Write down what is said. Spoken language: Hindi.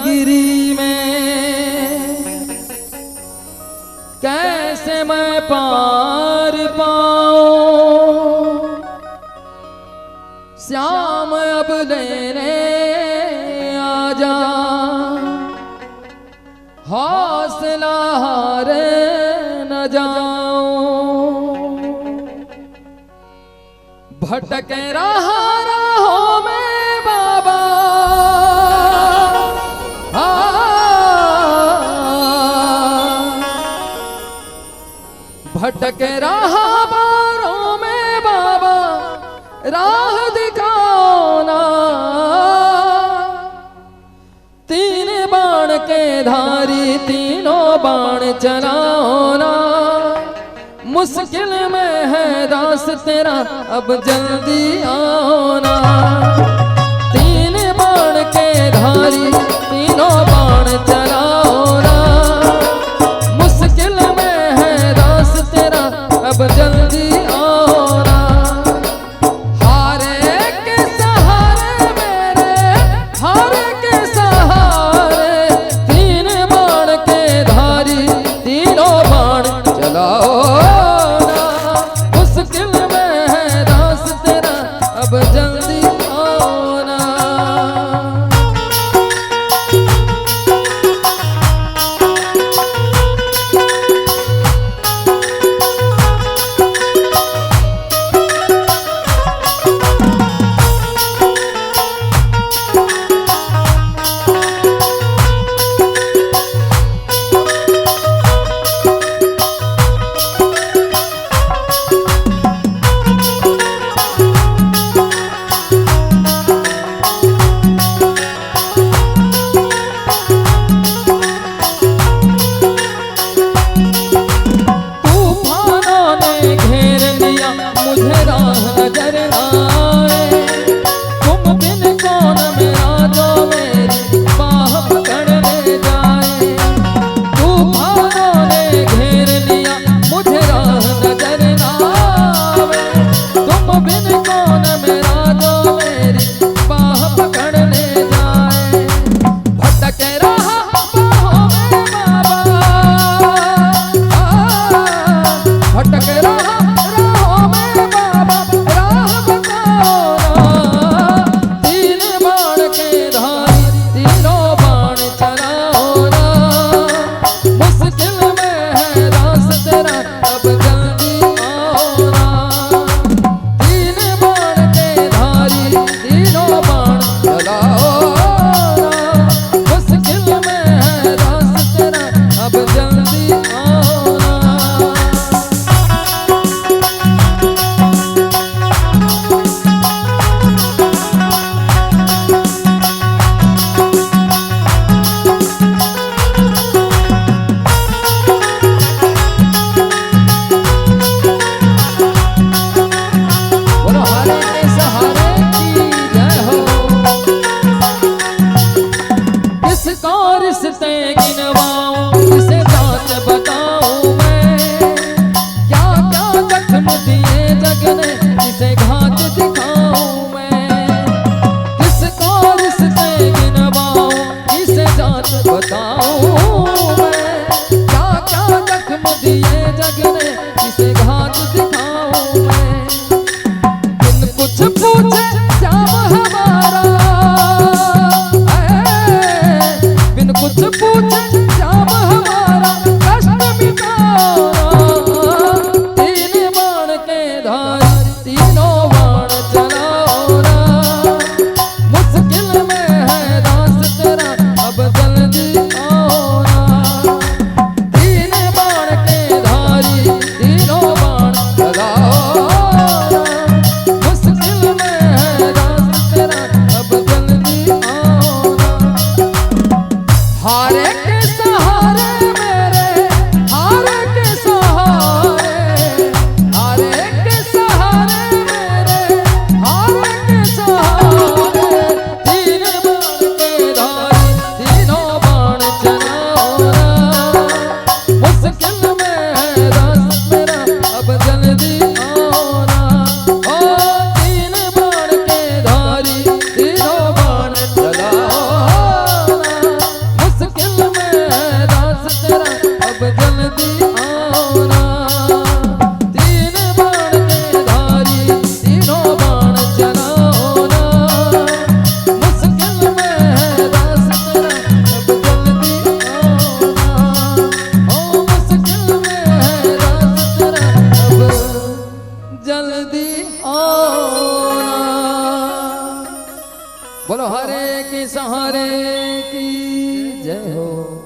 नगरी में कैसे मैं पार पाऊं, श्याम अब लेने आजा, हौसला हारे न जाऊं। भटक रहा राहों में बाबा, भटक रहा बारों में बाबा, राह दिखाओ ना। तीन बाण के धारी तीनों बाण चलाओ ना। मुश्किल में है दास तेरा, अब जल्दी आओ ना। तीन बाण के धारी तीनों बाण चलाओ ना। मुश्किल में है दास तेरा, अब जल्दी आओ ना। हारे के सहारे मेरे, हारे के सहारे, तीन बाण के धारी तीनों बाण चलाओ ना। मुश्किल में है दास तेरा, अब जल्दी आओ ना। मुझे राह नजर आए, तुम बिन कौन मेरा जो मेरी बाह पकड़ ले जाए। तूफानों ने घेर लिया मुझे राह नजर आए, तुम बिन कौन मेरा जो मेरी बाह पकड़ ले जाए। भटक रहा बाहों में बाबा, भटक रहा रिश्ते गिनवाऊं, किसे बात बताऊं मैं। क्या क्या जख्म दिए जग ने, किसे घाट दिखाऊं मैं। किसको रिश्ते गिनवाऊं, किसे जात बताऊं मैं। क्या क्या जख्म दिए जग ने, किसे घाट दिखाऊं मैं। बिन कुछ पूछे श्याम हमारा, बिन कुछ पूछे दिया। बोलो हरे की सहारे की जय हो।